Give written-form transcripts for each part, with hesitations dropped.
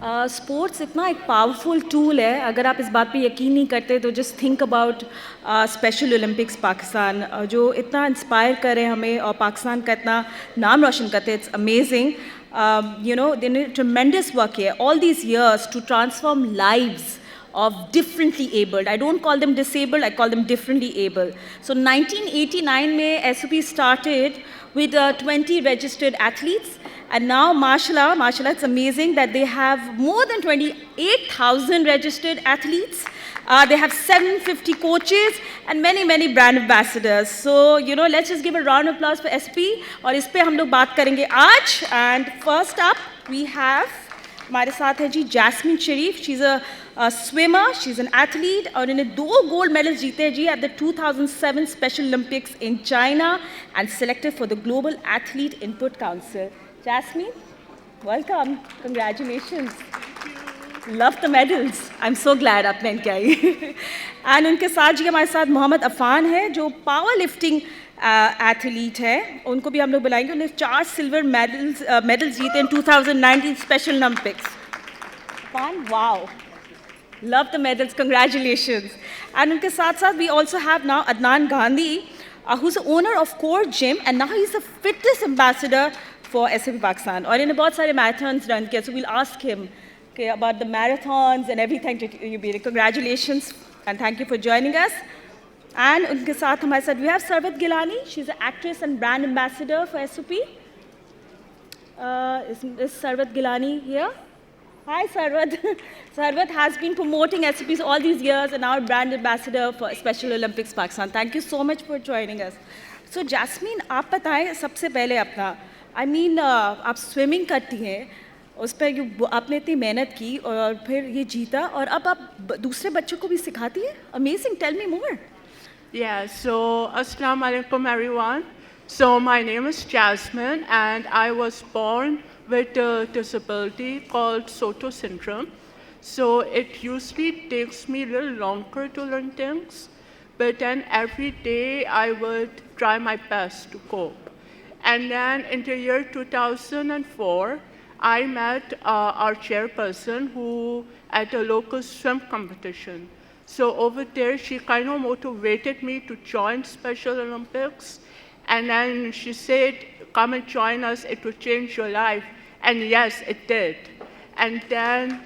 Sports इतना एक powerful tool है. अगर आप इस बात पे यकीन नहीं करते तो just think about special Olympics Pakistan, जो इतना इंस्पायर करे हमें और पाकिस्तान का इतना नाम रोशन करते हैं. It's amazing. They did tremendous work here all these years to transform lives of differently abled. I don't call them disabled, I call them differently able. So 1989 mein SOP started with 20 registered athletes, and now mashallah, it's amazing that they have more than 28,000 registered athletes. They have 750 coaches and many brand ambassadors. So let's just give a round of applause for SP. और इस पे हम लोग बात करेंगे आज. And first up we have हमारे साथ है जी Jasmine Sharif. She is a swimmer, she is an athlete और इन्हें 2 गोल्ड मेडल्स जीते हैं जी at the 2007 special Olympics in China and selected for the global athlete input council. Jasmine, welcome, congratulations, love the medals. I am so glad आप पहन के आई. And उनके साथ जी हमारे साथ मोहम्मद अफान है जो पावर लिफ्टिंग एथलीट है. उनको भी हम लोग बुलाएंगे. उन्हें 4 सिल्वर मेडल्स जीते in 2019 special Olympics. Afan, wow, love the medals, congratulations. And उनके साथ साथ we also have now Adnan Gandhi, who's the owner of Core Gym, and now he's the fitness ambassador for SFP Pakistan. और इन्हें बहुत सारे marathons run किया, so we'll ask him about the marathons and everything. Congratulations and thank you for joining us. And उनके साथ हमारे साथ we have Sarvat Gilani. She's an actress and brand ambassador for SOP. Is Sarvat Gilani here? Hi, Sarvat. Sarvat has been promoting SOPs all these years and now brand ambassador for Special Olympics Pakistan. Thank you so much for joining us. So, Jasmine, आप बताएं सबसे पहले अपना, आप swimming करती हैं, उस पर आपने इतनी मेहनत की और फिर ये जीता और अब आप दूसरे बच्चों को भी सिखाती हैं. Amazing. Tell me more. Yeah, so Assalamu alaikum everyone. So my name is Jasmine and I was born with a disability called Soto syndrome. So it usually takes me a little longer to learn things, but then every day I would try my best to cope. And then in the year 2004, I met our chairperson who at a local swim competition. So over there, she kind of motivated me to join Special Olympics. And then she said, come and join us, it will change your life. And yes, it did. And then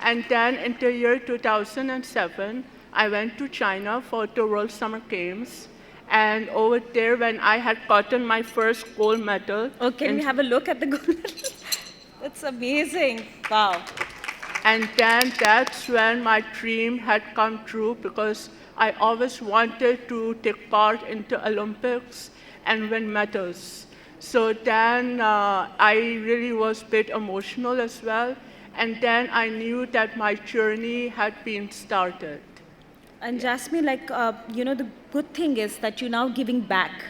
in the year 2007, I went to China for the World Summer Games. And over there, when I had gotten my first gold medal. Oh, can we have a look at the gold medal? That's amazing. Wow. And then that's when my dream had come true because I always wanted to take part in the Olympics and win medals. So then I really was a bit emotional as well. And then I knew that my journey had been started. And Jasmine, the good thing is that you're now giving back.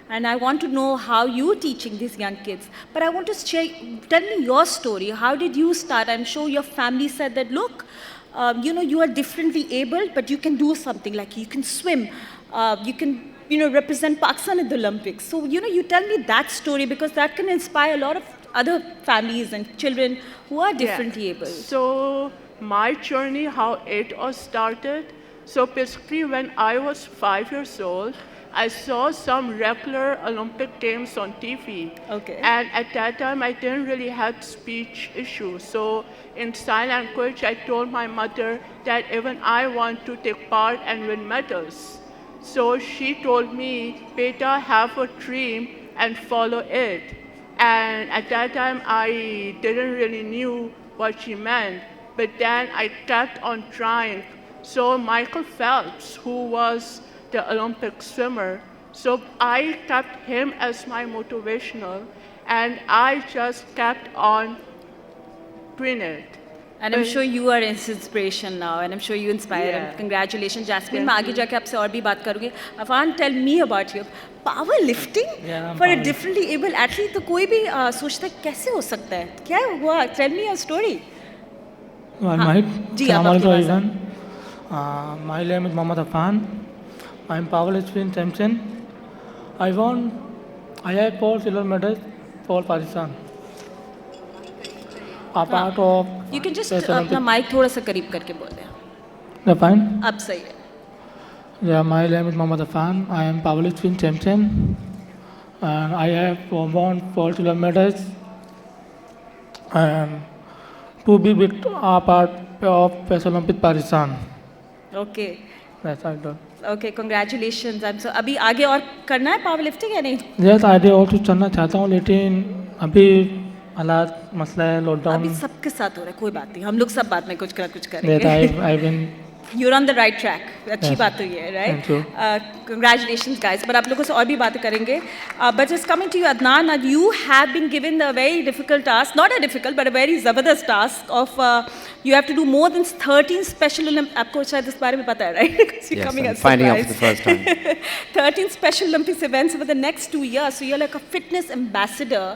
And I want to know how you're teaching these young kids. But I want to tell me your story. How did you start? I'm sure your family said that, look, you are differently abled, but you can do something. Like you can swim, you can, represent Pakistan at the Olympics. So, you tell me that story because that can inspire a lot of other families and children who are differently able. So my journey, how it all started. So basically when I was 5 years old, I saw some regular Olympic games on TV. Okay. And at that time, I didn't really have speech issues. So in sign language, I told my mother that even I want to take part and win medals. So she told me, Beta, have a dream and follow it. And at that time, I didn't really knew what she meant. But then I kept on trying. So Michael Phelps, who was the Olympic swimmer. So I kept him as my motivational, and I just kept on doing it. And I'm sure you are his inspiration now, and I'm sure you inspire him. Congratulations, Jasmine. मैं आगे जाके आपसे और भी बात करूँगी. Afan, tell me about your power lifting for a differently able athlete. तो कोई भी सोचता है कैसे हो सकता है? क्या हुआ? Tell me your story. जी आप अपनी my name is Mohammad Afan. I am powerlifting champion. I have 4 silver medals for Pakistan. a part of You can just Special अपना Olympic. माइक थोड़ा सा करीब करके बोल दें. Yeah, fine. अब सही है. Yeah, my name is Mohammad Afan. I am powerlifting champion, and I have won 4 kilometers and to be with a part of Special Olympic Pakistan. Okay. That's I done. Okay, congratulations. I'm so अभी आगे और करना है power lifting या नहीं? Yes, I did also चलना चाहता हूँ लेकिन अभी हालात मसला है लॉकडाउन. अभी सबके साथ हो रहा है, कोई बात नहीं, हम लोग सब बाद में कुछ ना कुछ That करेंगे. I've been You're on the right track. अच्छी Yes. बात तो ये है, right? Thank you. Congratulations, guys. But आप लोगों से और भी बातें करेंगे. But just coming to you, Adnan, you have been given a very difficult task, not a difficult, but a very ज़बरदस्त task of you have to do more than 13 special Olympics. आपको शायद इस बारे में पता है, right? Because you're Yes, coming I'm as finding out for the surprise. first time. 13 Special Olympics events over the next 2 years. So you're like a fitness ambassador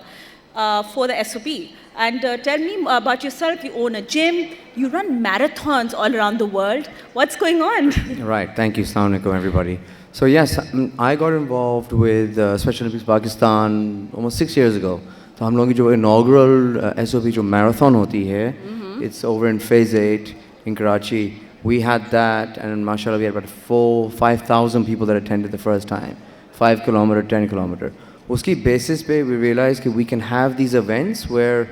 for the SOP. And tell me about yourself. You own a gym. You run marathons all around the world. What's going on? Right, thank you. Assalamu alaikum, everybody. So yes, I got involved with Special Olympics Pakistan almost 6 years ago. So हम लोगों की जो inaugural SOP जो marathon होती है, it's over in Phase 8 in Karachi. We had that, and mashallah, we had about 5,000 people that attended the first time. 5 kilometer, 10 kilometer. Uski basis pe we realized that we can have these events where,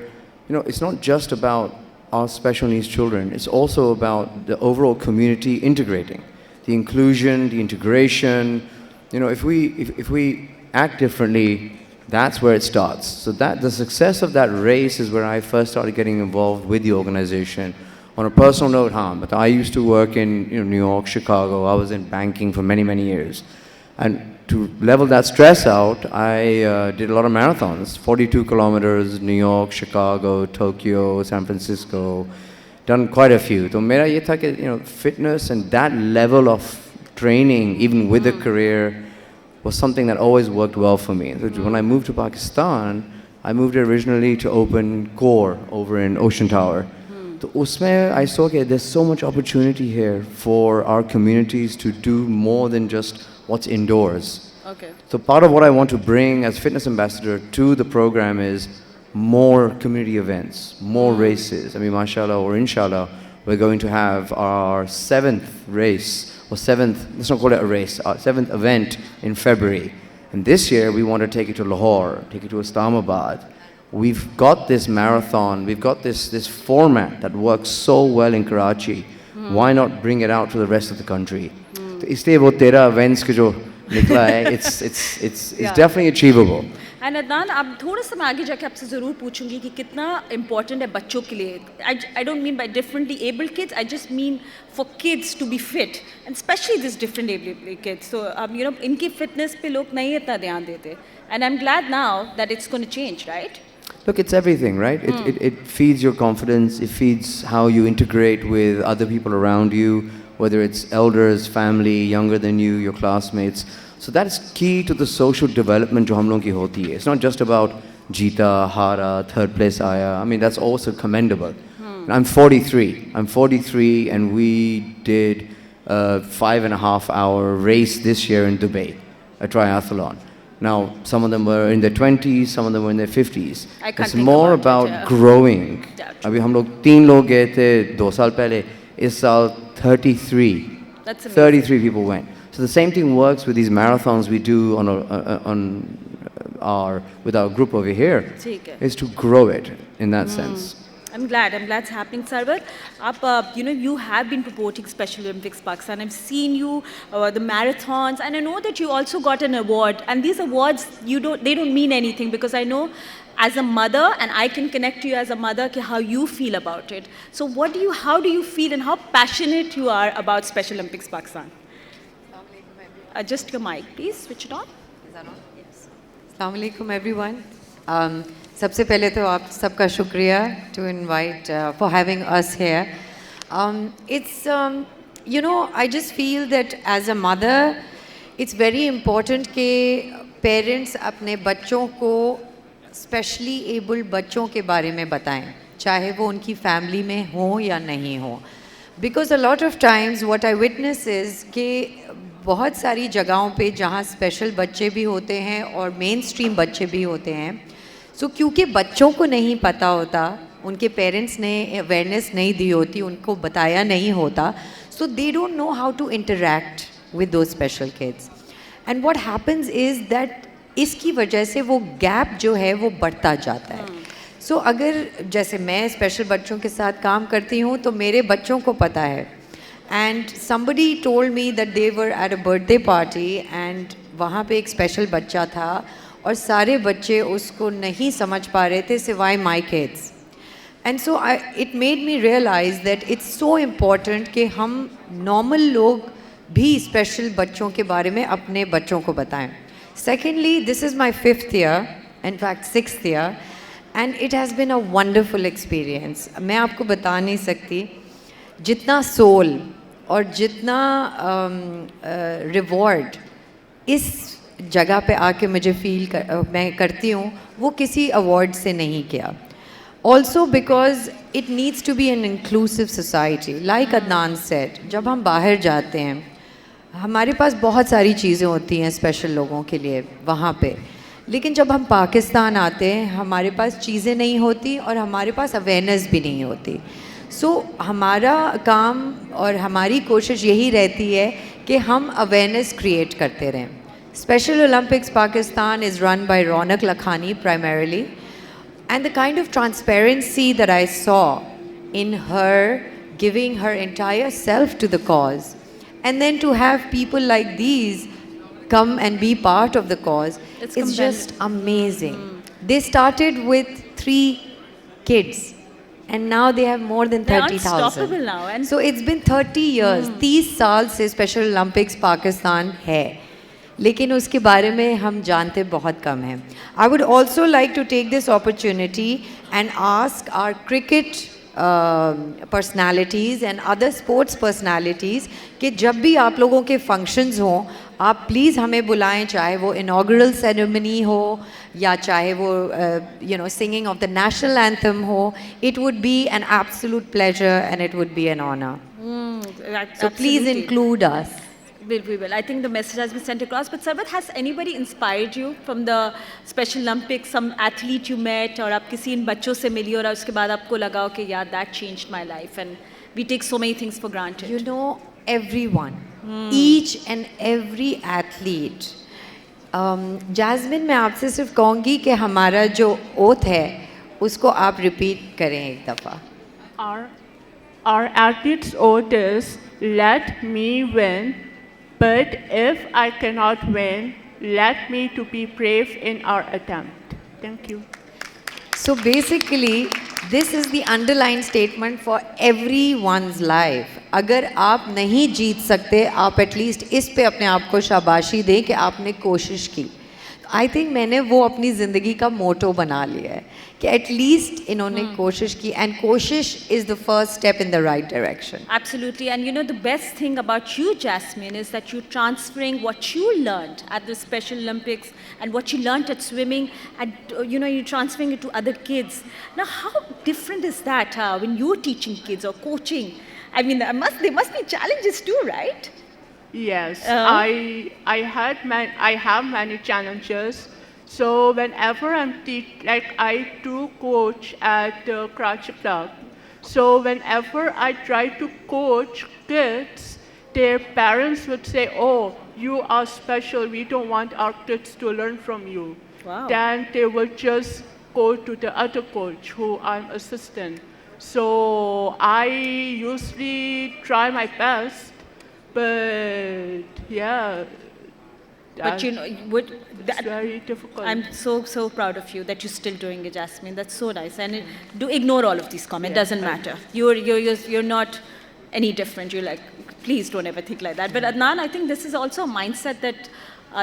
you know, it's not just about our special needs children, it's also about the overall community integrating. The inclusion, the integration, you know, if we act differently, that's where it starts. So that the success of that race is where I first started getting involved with the organization. On a personal note, but I used to work in New York, Chicago. I was in banking for many, many years. And to level that stress out, I did a lot of marathons, 42 kilometers, New York, Chicago, Tokyo, San Francisco, done quite a few. So mera ye tha ki, you know, fitness and that level of training, even with a career, was something that always worked well for me. So when I moved to Pakistan, I moved originally to open Core over in Ocean Tower. So usme I saw that there's so much opportunity here for our communities to do more than just what's indoors. Okay. So part of what I want to bring as fitness ambassador to the program is more community events, more races. I mean, mashallah or inshallah, we're going to have our 7th race, or 7th, let's not call it a race, our 7th event in February. And this year we want to take it to Lahore, take it to Islamabad. We've got this marathon, we've got this format that works so well in Karachi. Why not bring it out to the rest of the country? तो इसलिए वो 13 events के जो निकला है, it's Yeah. definitely achievable. And Adnan, अब थोड़ा सा मैं आगे जाके आपसे ज़रूर पूछूंगी कि कितना इम्पोर्टेंट है बच्चों के लिए. I don't mean by differently abled kids, I just mean for kids to be fit and specially this different abled kids. So अब यू नो इनकी फिटनेस पे लोग नहीं इतना ध्यान देते, and I am glad now that it's gonna change, right? Look, it's everything, right? It feeds your confidence, it feeds how you integrate with other people around you, whether it's elders, family, younger than you, your classmates. So that is key to the social development jo hum log ki hoti hai. It's not just about jeeta, hara, third place aaya. I mean, that's also commendable. I'm 43 and we did a 5.5 hour race this year in Dubai, a triathlon. Now, some of them were in their 20s, some of them were in their 50s. I can't It's think more about it, about yeah. growing. Yeah, true. अभी हम लोग 3 लोग गए थे 2 साल पहले, इस साल 33. That's amazing. 33 people went. So the same thing works with these marathons we do with our group over here, ठीक है. is to grow it in that sense. I'm glad it's happening, Sarwar. You know, you have been promoting Special Olympics Pakistan. I've seen you, the marathons, and I know that you also got an award. And these awards, they don't mean anything, because I know as a mother, and I can connect to you as a mother, how you feel about it. So how do you feel and how passionate you are about Special Olympics Pakistan? Just your mic, please. Switch it on. Is that on? Yes. Assalamu alaikum, everyone. सबसे पहले तो आप सबका शुक्रिया to invite for having us here. It's you know, I just feel that as a mother, it's very important कि parents अपने बच्चों को specially abled बच्चों के बारे में बताएं, चाहे वो उनकी family में हो या नहीं हो. Because a lot of times what I witness is कि बहुत सारी जगहों पे जहाँ special बच्चे भी होते हैं और mainstream बच्चे भी होते हैं, so क्योंकि बच्चों को नहीं पता होता उनके पेरेंट्स ने अवेयरनेस नहीं दी होती, उनको बताया नहीं होता, so they don't know how to interact with those special kids. And what happens is that इसकी वजह से वो गैप जो है वो बढ़ता जाता है. सो अगर जैसे मैं स्पेशल बच्चों के साथ काम करती हूँ तो मेरे बच्चों को पता है. And somebody told me that they were at a birthday party and वहाँ पे एक स्पेशल बच्चा था और सारे बच्चे उसको नहीं समझ पा रहे थे सिवाय my kids. And so it made me realize that it's so important कि हम नॉर्मल लोग भी स्पेशल बच्चों के बारे में अपने बच्चों को बताएं. Secondly, this is my 5th year, in fact 6th year, and it has been a wonderful experience. मैं आपको बता नहीं सकती जितना सोल और जितना रिवॉर्ड इस जगह पे आके मुझे मैं करती हूँ वो किसी अवार्ड से नहीं किया. Also because it needs to be an inclusive society. Like Adnan said, जब हम बाहर जाते हैं हमारे पास बहुत सारी चीज़ें होती हैं स्पेशल लोगों के लिए वहाँ पे, लेकिन जब हम पाकिस्तान आते हैं हमारे पास चीज़ें नहीं होती और हमारे पास अवेयरनेस भी नहीं होती. सो हमारा काम और हमारी कोशिश यही रहती है कि हम अवेयरनेस क्रिएट करते रहें. Special Olympics Pakistan is run by Raunak Lakhani primarily, and the kind of transparency that I saw in her giving her entire self to the cause, and then to have people like these come and be part of the cause, it's just amazing. They started with 3 kids and now they have more than They're 30,000. unstoppable now. And So it's been 30 years. 30 साल से special Olympics Pakistan है, लेकिन उसके बारे में हम जानते बहुत कम हैं. I would also like to take this opportunity and ask our cricket personalities and other sports personalities कि जब भी आप लोगों के functions हों आप प्लीज़ हमें बुलाएं, चाहे वो inaugural ceremony हो या चाहे वो singing of the national anthem हो. It would be an absolute pleasure and it would be an honor. So please absolutely. include us. We will. I think the message has been sent across. But Sarbat, has anybody inspired you from the Special Olympics? Some athlete you met, और आप किसी इन बच्चों से मिली और उसके बाद आपको लगा हो कि यार that changed my life, and we take so many things for granted. You know, everyone, each and every athlete. Jasmine, मैं आपसे सिर्फ कहूँगी कि हमारा जो oath है उसको आप repeat करें एक दफ़ा. Our athlete's oath is, let me win, but if I cannot win, let me to be brave in our attempt. Thank you. So basically, this is the underlying statement for everyone's life. अगर आप नहीं जीत सकते, आप at least इस पे अपने आप को शाबाशी दें कि आपने कोशिश की. आई थिंक मैंने वो अपनी ज़िंदगी का मोटो बना लिया है कि एटलीस्ट इन्होंने कोशिश की, एंड कोशिश is the first step in the right direction. Absolutely. And you know, the best thing about you, Jasmine, is that you're transferring what you learned at the Special Olympics and what you learned at swimming, and you're transferring it to other kids. Now, how different is that when you're teaching kids or coaching? I mean, there must be challenges too, right? Yes, I have many challenges. So whenever I do coach at Karachi Club. So whenever I try to coach kids, their parents would say, "Oh, you are special. We don't want our kids to learn from you." Wow. Then they will just go to the other coach who I'm assistant. So I usually try my best. But yeah, But it's very difficult. I'm so proud of you that you're still doing it, Jasmine. That's so nice. And do ignore all of these comments. Yeah, Doesn't matter. You're not any different. You're like, please don't ever think like that. But Adnan, I think this is also a mindset that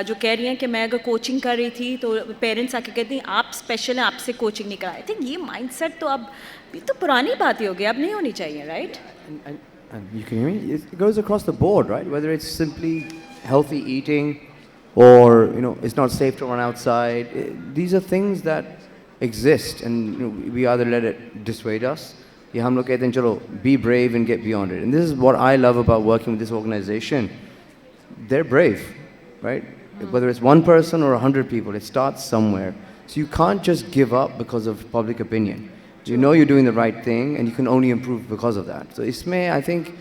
जो कह रही हैं कि मैं अगर coaching कर रही थी तो पेरेंट्स आके कहते हैं आप स्पेशल हैं, आपसे कोचिंग नहीं कराई. आई थिंक ये माइंडसेट तो अब ये तो पुरानी बात ही हो गई, अब नहीं होनी चाहिए, right? And you can hear me? It goes across the board, right? Whether it's simply healthy eating or, it's not safe to run outside. These are things that exist, and we either let it dissuade us. या हम लोग कहते हैं चलो be brave and get beyond it. And this is what I love about working with this organization. They're brave, right? Whether it's one person or 100 people, it starts somewhere. So you can't just give up because of public opinion. You know you're doing the right thing, and you can only improve because of that. So isme, I think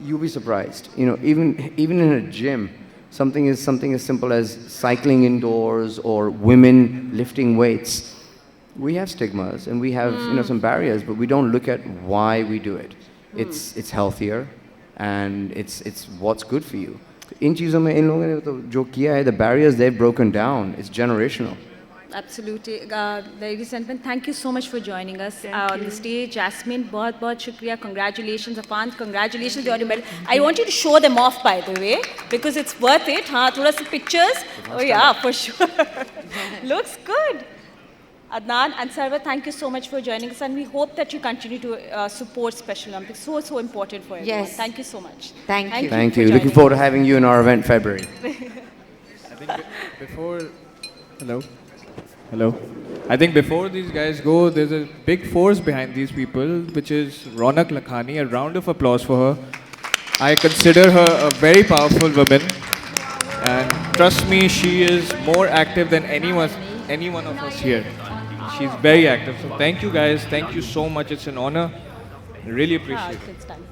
you'll be surprised. You know, even in a gym, something as simple as cycling indoors or women lifting weights. We have stigmas and we have some barriers, but we don't look at why we do it. It's healthier, and it's what's good for you. In चीज़ों में इन लोगों ने तो जो किया है, the barriers they've broken down, it's generational. Absolutely. Ladies and gentlemen, thank you so much for joining us on the stage. Jasmine, बहुत shukriya. Congratulations. Afan, congratulations on your medal. I want you to show them off, by the way, because it's worth it. हाँ, थोड़ा सा pictures. Oh yeah, for sure. Looks good. Adnan and Sarva, thank you so much for joining us, and we hope that you continue to support Special Olympics. So important for everyone. Yes. Thank you so much. Thank you. Thank for you. Looking joining forward to having you in our event February. I think before, hello. I think before these guys go, there's a big force behind these people, which is Ronak Lakhani. A round of applause for her. I consider her a very powerful woman, and trust me, she is more active than any one of us here. She's very active. So thank you guys. Thank you so much. It's an honor. Really appreciate it. It's done.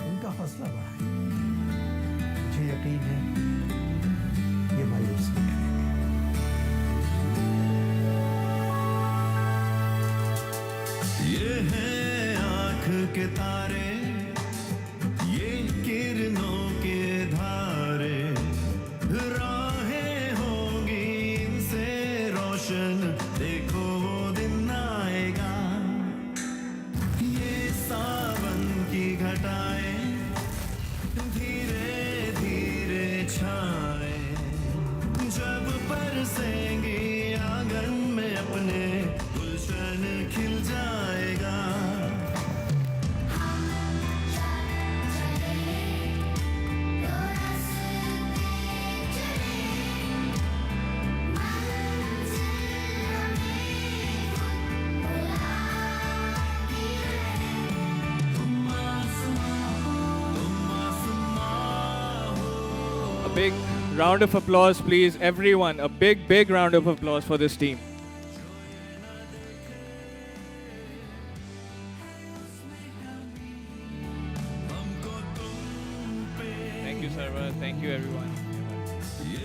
इनका हौसला बढ़ा है। मुझे यकीन है ये मायूस नहीं करेंगे। ये है आँख के तारे, ये किरणों के धारे, राहें होंगी इनसे रोशन, देखो वो दिन आएगा। ये सावन की घटाएं धीरे धीरे छाए, जब बरसेंगी आंगन में अपने गुलशन खिल जाएगा। A big round of applause, please, everyone. A big round of applause for this team. Thank you, Sarva. Thank you, everyone. Thank you.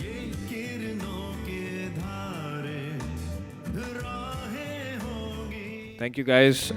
ये किरणों के धारे, राहें होंगी। Thank you, guys.